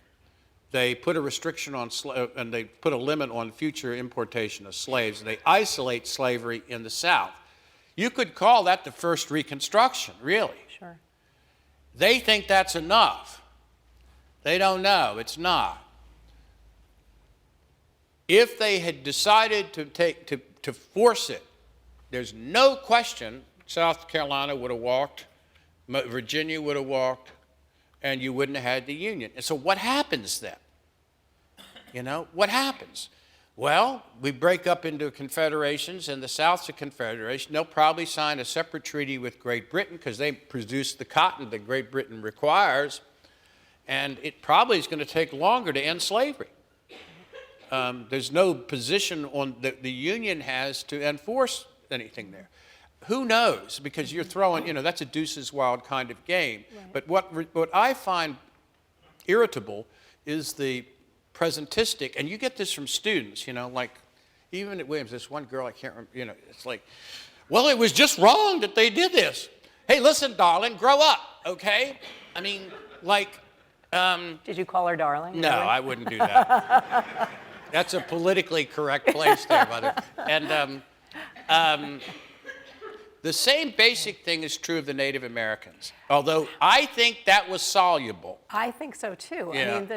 They put a restriction on and they put a limit on future importation of slaves. They isolate slavery in the South. You could call that the first Reconstruction, really.
Sure.
They think that's enough. They don't know. It's not. If they had decided to force it, there's no question South Carolina would have walked, Virginia would have walked, and you wouldn't have had the Union. And so what happens then? What happens? Well, we break up into confederations, and the South's a confederation. They'll probably sign a separate treaty with Great Britain because they produce the cotton that Great Britain requires, and it probably is going to take longer to end slavery. There's no position on the Union has to enforce anything there. Who knows? Because you're throwing, that's a deuces wild kind of game. Right. But what I find irritable is the presentistic, and you get this from students, like even at Williams, this one girl, I can't remember, it's like, well, it was just wrong that they did this. Hey, listen, darling, grow up, okay? I mean, like...
Did you call her darling?
No, really? I wouldn't do that. That's a politically correct place there, mother. And the same basic thing is true of the Native Americans, although I think that was soluble.
I think so, too.
Yeah.
I mean,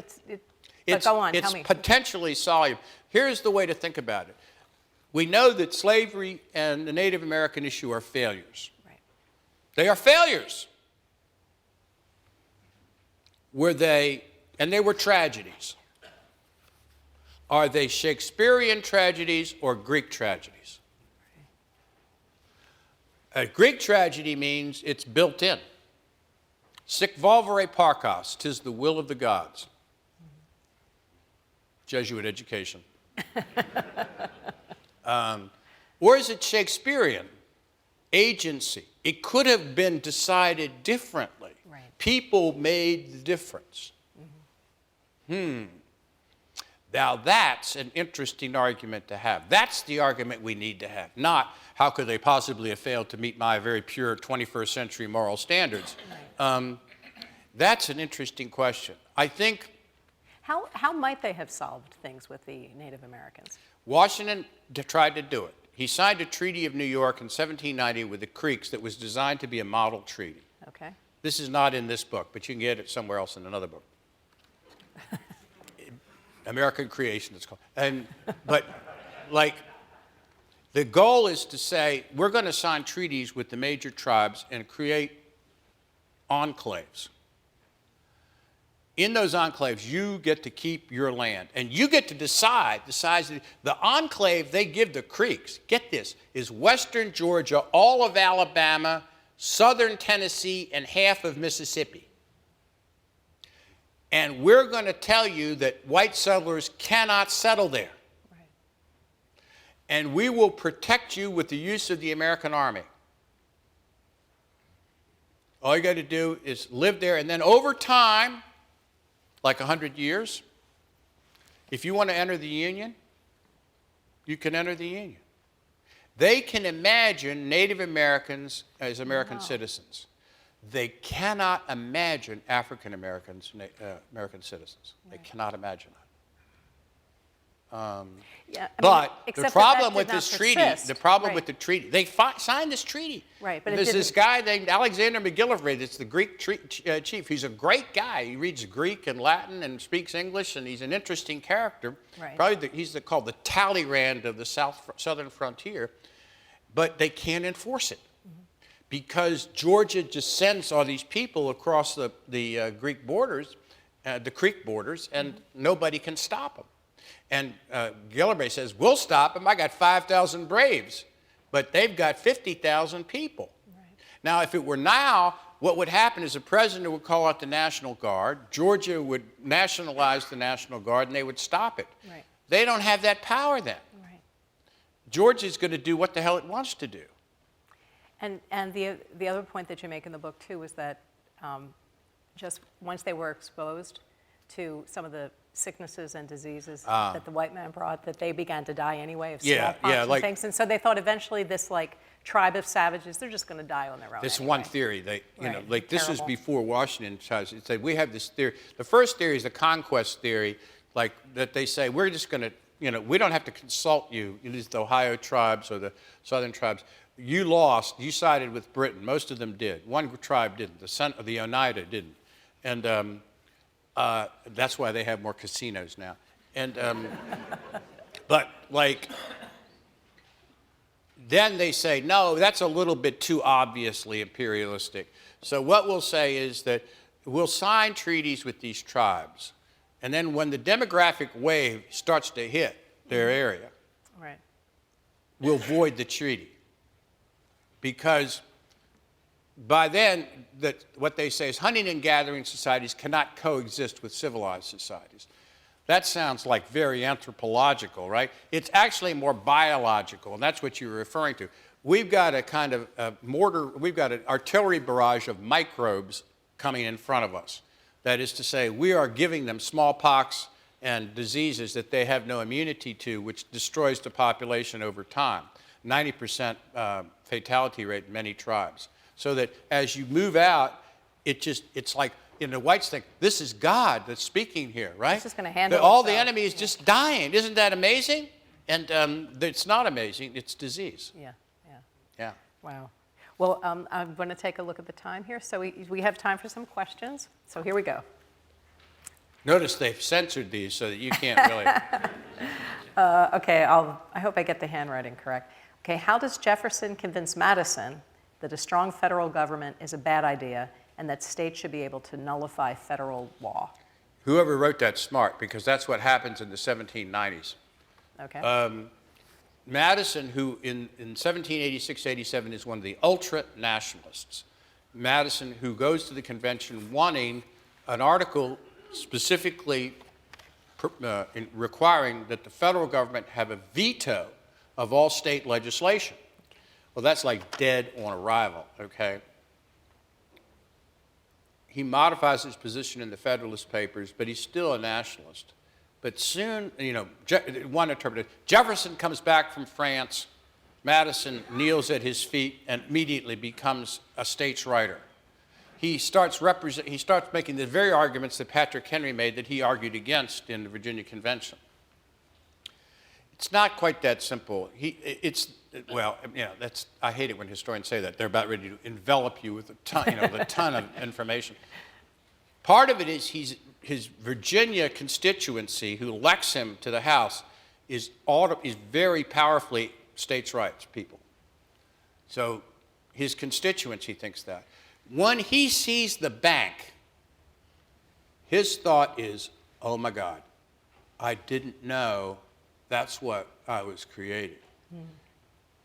but go on, tell me.
It's potentially soluble. Here's the way to think about it. We know that slavery and the Native American issue are failures.
Right.
They are failures. Were they, and they were tragedies. Are they Shakespearean tragedies or Greek tragedies? A Greek tragedy means it's built in. Sic volvere parcas, 'tis the will of the gods. Jesuit education. Or is it Shakespearean? Agency. It could have been decided differently.
Right.
People made the difference. Now that's an interesting argument to have. That's the argument we need to have, not how could they possibly have failed to meet my very pure 21st century moral standards.
Right.
That's an interesting question. I think...
How might they have solved things with the Native Americans?
Washington tried to do it. He signed a Treaty of New York in 1790 with the Creeks that was designed to be a model treaty.
Okay.
This is not in this book, but you can get it somewhere else in another book. American Creation, it's called. But like, the goal is to say, we're going to sign treaties with the major tribes and create enclaves. In those enclaves, you get to keep your land, and you get to decide the size of the enclave they give the Creeks. Get this, is western Georgia, all of Alabama, southern Tennessee, and half of Mississippi. And we're going to tell you that white settlers cannot settle there.
Right.
And we will protect you with the use of the American army. All you got to do is live there, and then over time, like 100 years, if you want to enter the Union, you can enter the Union. They can imagine Native Americans as American citizens. They cannot imagine African Americans, American citizens. Right. They cannot imagine that. But the problem with this treaty, with the treaty, they signed this treaty.
Right, but
there's this guy named Alexander McGillivray that's the Greek chief. He's a great guy. He reads Greek and Latin and speaks English, and he's an interesting character.
Right.
Probably he's called the Talleyrand of the southern frontier, but they can't enforce it. Because Georgia just sends all these people across the Greek borders, the Creek borders, and nobody can stop them. And Gillivray says, we'll stop them. I got 5,000 braves, but they've got 50,000 people. Right. Now, if it were now, what would happen is the president would call out the National Guard, Georgia would nationalize the National Guard, and they would stop it. Right. They don't have that power then. Right. Georgia's going to do what the hell it wants to do.
And the other point that you make in the book, too, is that just once they were exposed to some of the sicknesses and diseases that the white man brought, that they began to die anyway of smallpox and things. And so they thought eventually this tribe of savages, they're just going to die on their own.
This
anyway.
One theory, this was before Washington it said we have this theory. The first theory is the conquest theory, that they say we're just going to, we don't have to consult you. It is the Ohio tribes or the southern tribes. You lost. You sided with Britain. Most of them did. One tribe didn't. The Oneida didn't, and that's why they have more casinos now. And but then they say no, that's a little bit too obviously imperialistic. So what we'll say is that we'll sign treaties with these tribes, and then when the demographic wave starts to hit their area, right, we'll void the treaty. Because by then, what they say is hunting and gathering societies cannot coexist with civilized societies. That sounds like very anthropological, right? It's actually more biological, and that's what you were referring to. We've got a kind of we've got an artillery barrage of microbes coming in front of us. That is to say, we are giving them smallpox and diseases that they have no immunity to, which destroys the population over time. 90% fatality rate in many tribes. So that as you move out, it's like, the whites think, this is God that's speaking here, right?
This is going to handle
all
itself.
the enemy is just dying. Isn't that amazing? And it's not amazing, it's disease.
Yeah.
Yeah.
Wow. Well, I'm going to take a look at the time here. So we have time for some questions. So here we go.
Notice they've censored these so that you can't really.
Okay, I hope I get the handwriting correct. Okay, how does Jefferson convince Madison that a strong federal government is a bad idea and that states should be able to nullify federal law?
Whoever wrote that's smart, because that's what happens in the 1790s.
Okay.
Madison, who in 1786-87 is one of the ultra-nationalists, Madison, who goes to the convention wanting an article specifically requiring that the federal government have a veto of all state legislation. Well, that's like dead on arrival, okay? He modifies his position in the Federalist Papers, but he's still a nationalist. But soon, one interpreter, Jefferson comes back from France, Madison kneels at his feet and immediately becomes a states' writer. He starts making the very arguments that Patrick Henry made that he argued against in the Virginia Convention. It's not quite that simple. I hate it when historians say that. They're about ready to envelop you with a ton of information. Part of it is his Virginia constituency, who elects him to the House, is very powerfully states' rights people. So his constituency thinks that. When he sees the bank, his thought is, oh my God, I didn't know that's what I was creating.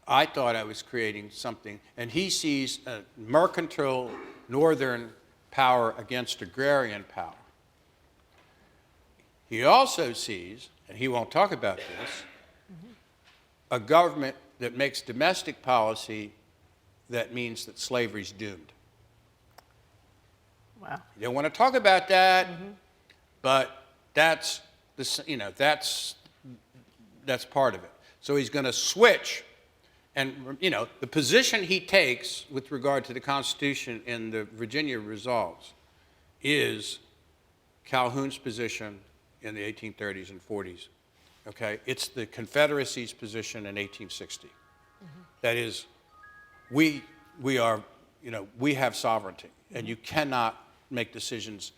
I thought I was creating something. And he sees a mercantile northern power against agrarian power. He also sees, and he won't talk about this, a government that makes domestic policy that means that slavery's doomed.
Wow.
You don't want to talk about that, but that's part of it. So he's going to switch, and the position he takes with regard to the Constitution in the Virginia Resolves is Calhoun's position in the 1830s and 40s. Okay, it's the Confederacy's position in 1860. That is, we have sovereignty, and you cannot make decisions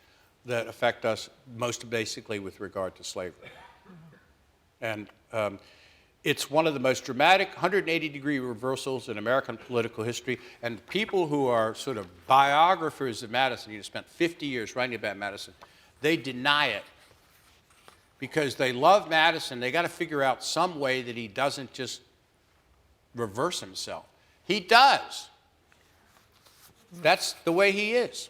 that affect us most basically with regard to slavery. And it's one of the most dramatic 180-degree reversals in American political history. And people who are sort of biographers of Madison, spent 50 years writing about Madison, they deny it. Because they love Madison, they got to figure out some way that he doesn't just reverse himself. He does. That's the way he is.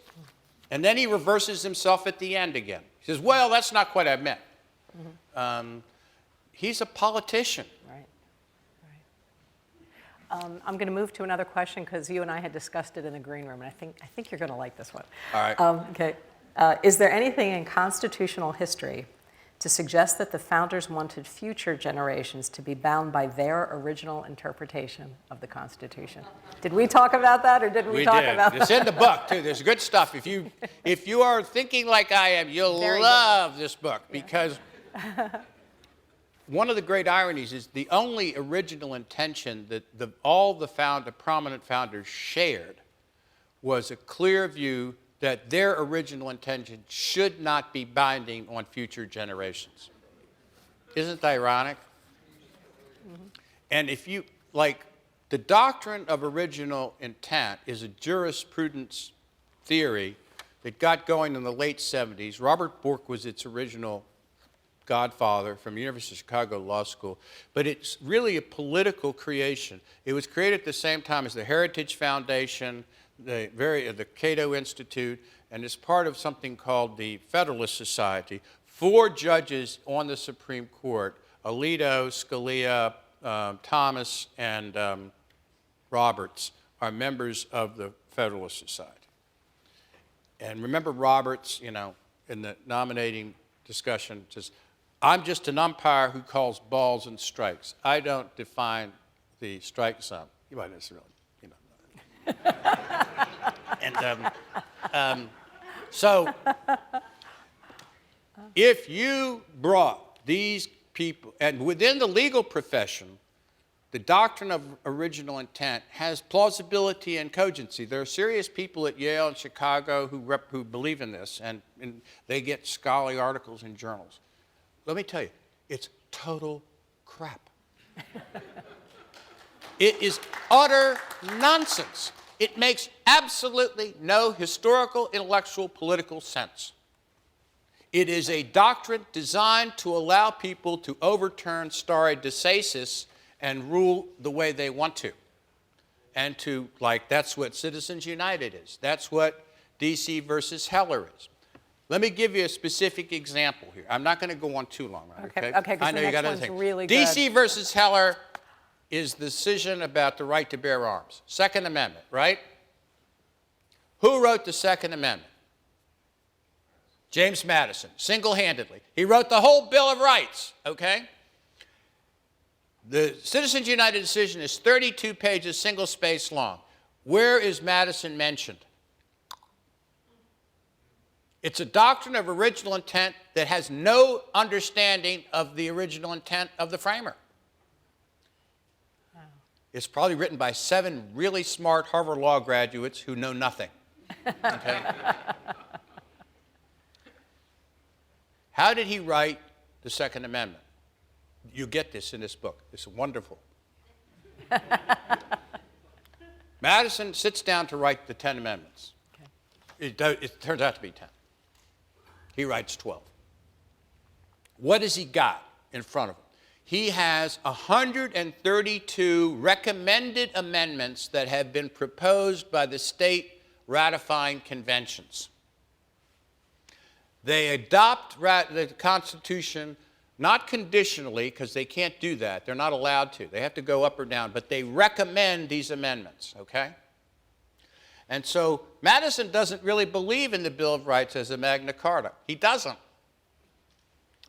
And then he reverses himself at the end again. He says, well, that's not what I meant. He's a politician.
Right. I'm going to move to another question because you and I had discussed it in the green room, and I think you're going to like this one.
All right.
Okay. Is there anything in constitutional history to suggest that the founders wanted future generations to be bound by their original interpretation of the Constitution? Did we talk about that, or didn't we talk about that?
It's in the book, too. There's good stuff. If you are thinking like I am, you'll love this book, because one of the great ironies is the only original intention that all the prominent founders shared was a clear view that their original intention should not be binding on future generations. Isn't that ironic? And if you, the doctrine of original intent is a jurisprudence theory that got going in the late 70s. Robert Bork was its original godfather from University of Chicago Law School, but it's really a political creation. It was created at the same time as the Heritage Foundation, the Cato Institute, and is part of something called the Federalist Society. 4 judges on the Supreme Court, Alito, Scalia, Thomas, and Roberts, are members of the Federalist Society. And remember Roberts, in the nominating discussion, says, I'm just an umpire who calls balls and strikes. I don't define the strike zone. You might necessarily, you know. And so if you brought these people, and within the legal profession, the doctrine of original intent has plausibility and cogency. There are serious people at Yale and Chicago who believe in this, and they get scholarly articles in journals. Let me tell you, it's total crap. It is utter nonsense. It makes absolutely no historical, intellectual, political sense. It is a doctrine designed to allow people to overturn stare decisis and rule the way they want to. And to, like, that's what Citizens United is. That's what D.C. versus Heller is. Let me give you a specific example here. I'm not going to go on too long, right?
Okay, because the next one's really good.
D.C. versus Heller is the decision about the right to bear arms. Second Amendment, right? Who wrote the Second Amendment? James Madison, single-handedly. He wrote the whole Bill of Rights, okay? The Citizens United decision is 32 pages, single-space long. Where is Madison mentioned? It's a doctrine of original intent that has no understanding of the original intent of the framer. Wow. It's probably written by 7 really smart Harvard Law graduates who know nothing. Okay? How did he write the Second Amendment? You get this in this book. It's wonderful. Madison sits down to write the 10 amendments. Okay. It turns out to be 10. He writes 12. What has he got in front of him? He has 132 recommended amendments that have been proposed by the state ratifying conventions. They adopt the Constitution not conditionally, because they can't do that. They're not allowed to. They have to go up or down, but they recommend these amendments, okay? And so Madison doesn't really believe in the Bill of Rights as a Magna Carta. He doesn't.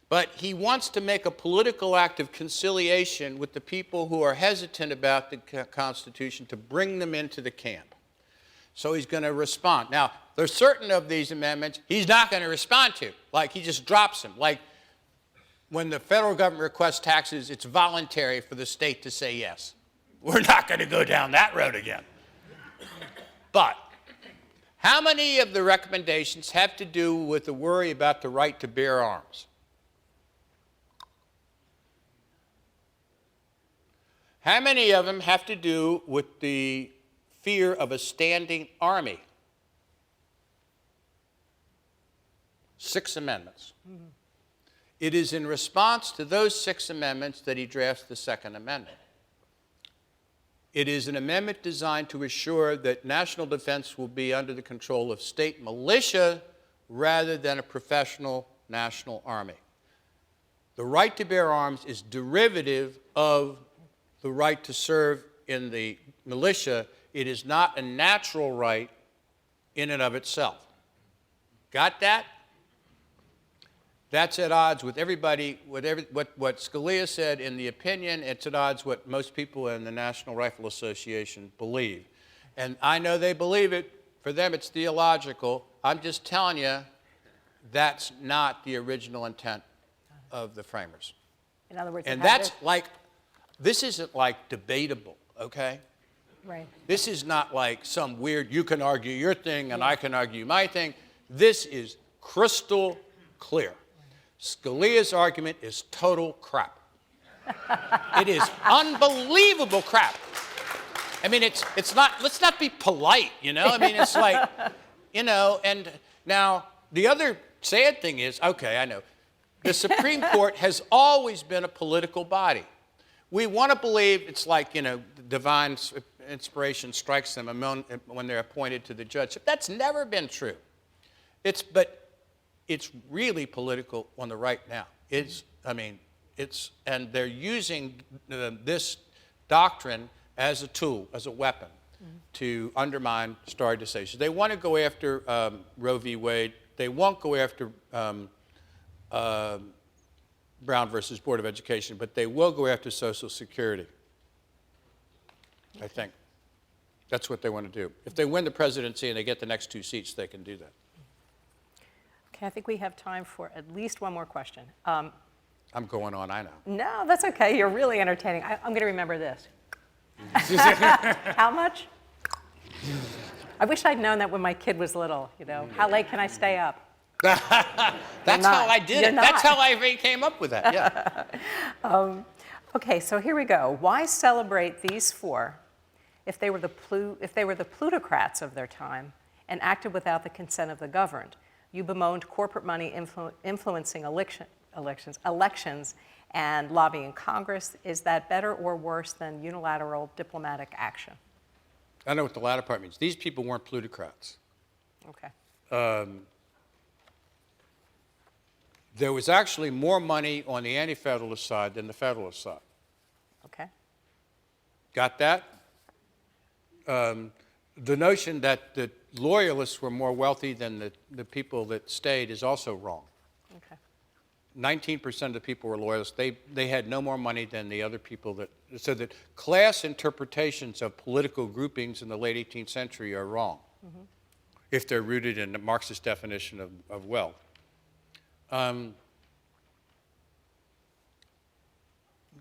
But he wants to make a political act of conciliation with the people who are hesitant about the Constitution to bring them into the camp. So he's going to respond. Now, there's certain of these amendments he's not going to respond to. Like, he just drops them. Like, when the federal government requests taxes, it's voluntary for the state to say yes. We're not going to go down that road again. But how many of the recommendations have to do with the worry about the right to bear arms? How many of them have to do with the fear of a standing army? 6 amendments. Mm-hmm. It is in response to those 6 amendments that he drafts the Second Amendment. It is an amendment designed to assure that national defense will be under the control of state militia rather than a professional national army. The right to bear arms is derivative of the right to serve in the militia. It is not a natural right in and of itself. Got that? That's at odds with everybody, what Scalia said in the opinion. It's at odds with what most people in the National Rifle Association believe. And I know they believe it. For them, it's theological. I'm just telling you, that's not the original intent of the framers.
In other words,
and that's like, this isn't like debatable, okay?
Right.
This is not like some weird, you can argue your thing and I can argue my thing. This is crystal clear. Scalia's argument is total crap. It is unbelievable crap. I mean, it's not, let's not be polite, you know? I mean, it's like, you know, and now the other sad thing is, okay, I know, the Supreme Court has always been a political body. We want to believe it's like, you know, divine inspiration strikes them when they're appointed to the judge. That's never been true. But it's really political on the right now. And they're using this doctrine as a tool, as a weapon, to undermine stare decisis. They want to go after Roe v. Wade. They won't go after Brown versus Board of Education, but they will go after Social Security, I think. That's what they want to do. If they win the presidency and they get the next 2 seats, they can do that.
Okay, I think we have time for at least one more question.
I'm going on, I know.
No, that's okay. You're really entertaining. I'm going to remember this. How much? I wish I'd known that when my kid was little, you know. How late can I stay up?
That's how I did it. That's how I came up with that, yeah.
Okay, so here we go. Why celebrate these 4 if they were the plutocrats of their time and acted without the consent of the governed? You bemoaned corporate money influencing elections and lobbying Congress. Is that better or worse than unilateral diplomatic action?
I know what the latter part means. These people weren't plutocrats.
Okay.
There was actually more money on the anti-federalist side than the federalist side.
Okay.
Got that? The notion that the loyalists were more wealthy than the people that stayed is also wrong.
Okay.
19% of the people were loyalists. They had no more money than the other people so that class interpretations of political groupings in the late 18th century are wrong if they're rooted in the Marxist definition of wealth.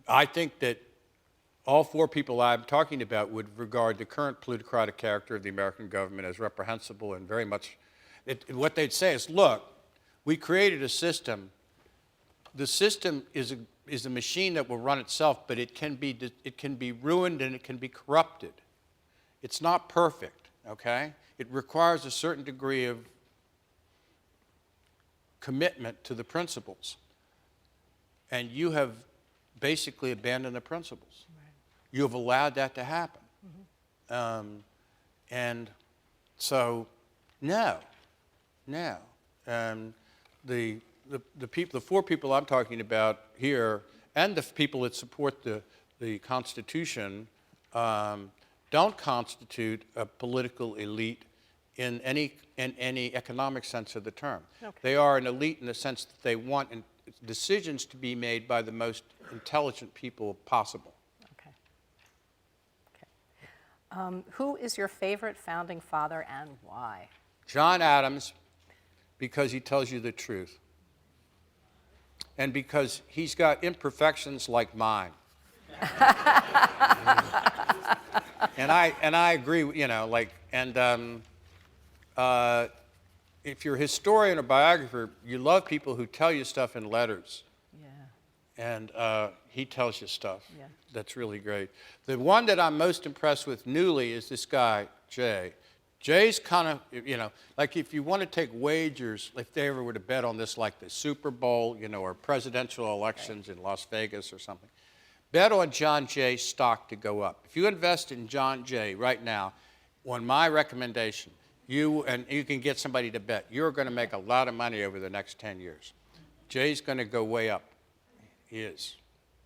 I think that all 4 people I'm talking about would regard the current plutocratic character of the American government as reprehensible and very much, what they'd say is, look, we created a system. The system is a machine that will run itself, but it can be ruined and it can be corrupted. It's not perfect, okay? It requires a certain degree of commitment to the principles. And you have basically abandoned the principles. Right. You have allowed that to happen. And so, no. The 4 people I'm talking about here, and the people that support the Constitution, don't constitute a political elite in any economic sense of the term. Okay. They are an elite in the sense that they want decisions to be made by the most intelligent people possible.
Okay. Who is your favorite founding father and why?
John Adams, because he tells you the truth. And because he's got imperfections like mine. And I agree, you know, like, and if you're a historian or biographer, you love people who tell you stuff in letters. Yeah. And he tells you stuff. Yeah. That's really great. The one that I'm most impressed with newly is this guy, Jay. Jay's kind of, you know, like if you want to take wagers, if they ever were to bet on this, like the Super Bowl, you know, or presidential elections in Las Vegas or something, bet on John Jay's stock to go up. If you invest in John Jay right now, on my recommendation, you can get somebody to bet, you're going to make a lot of money over the next 10 years. Jay's going to go way up. He is.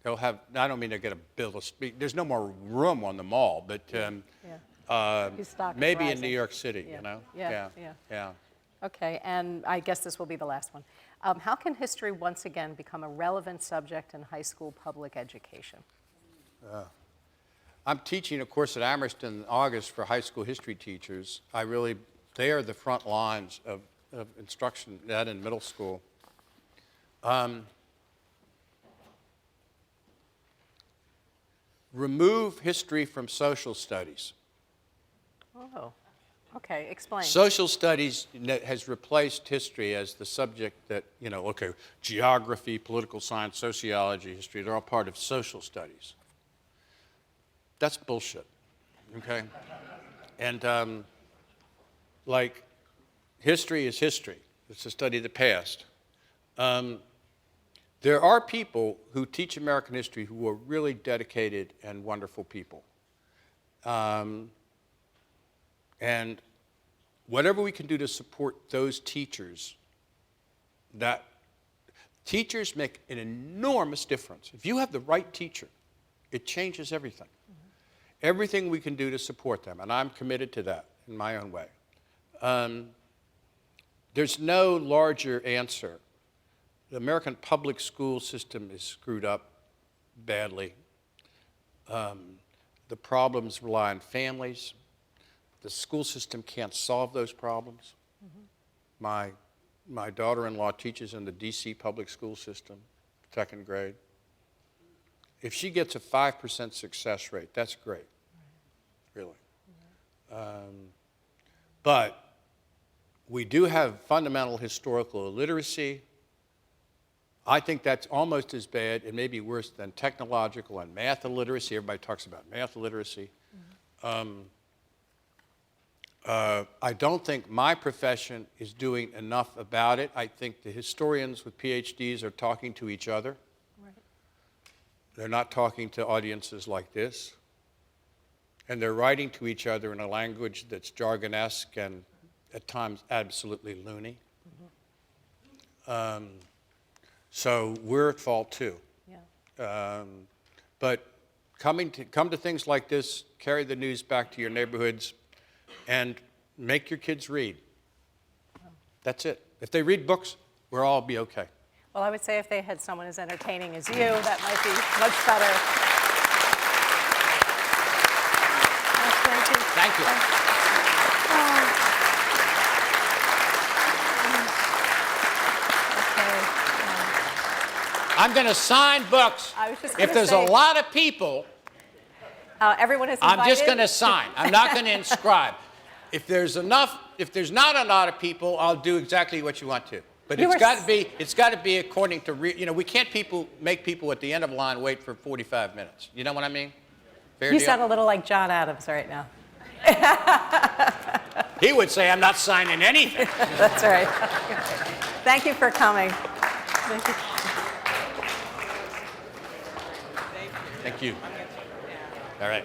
They'll have, I don't mean they're going to build a speak. There's no more room on the mall, but maybe in New York City, you know? Yeah.
Okay, and I guess this will be the last one. How can history once again become a relevant subject in high school public education?
I'm teaching a course at Amherst in August for high school history teachers. They are the front lines of instruction, that in middle school. Remove history from social studies.
Oh, okay, explain.
Social studies has replaced history as the subject that, you know, okay, geography, political science, sociology, history, they're all part of social studies. That's bullshit, okay? And like, history is history. It's a study of the past. There are people who teach American history who are really dedicated and wonderful people. And whatever we can do to support those teachers, that teachers make an enormous difference. If you have the right teacher, it changes everything. Mm-hmm. Everything we can do to support them, and I'm committed to that in my own way. There's no larger answer the American public school system is screwed up badly. The problems rely on families. The school system can't solve those problems. My daughter-in-law teaches in the D.C. public school system, 2nd grade. If she gets a 5% success rate, that's great, really. But we do have fundamental historical illiteracy. I think that's almost as bad and maybe worse than technological and math illiteracy. Everybody talks about math illiteracy. I don't think my profession is doing enough about it. I think the historians with PhDs are talking to each other. Right. They're not talking to audiences like this. And they're writing to each other in a language that's jargonesque and at times absolutely loony. So we're at fault too. Yeah. But come to things like this, carry the news back to your neighborhoods, and make your kids read. That's it. If they read books, we'll all be okay.
Well, I would say if they had someone as entertaining as you, that might be much better.
Thank you. I'm going to sign books. If there's a lot of people,
everyone is invited.
I'm just going to sign. I'm not going to inscribe. If there's not a lot of people, I'll do exactly what you want to. But it's got to be according to, we can't make people at the end of the line wait for 45 minutes. You know what I mean? Fair
You
deal?
sound a little like John Adams right now.
He would say, I'm not signing anything.
That's right. Thank you for coming. Thank you.
Thank you. All right.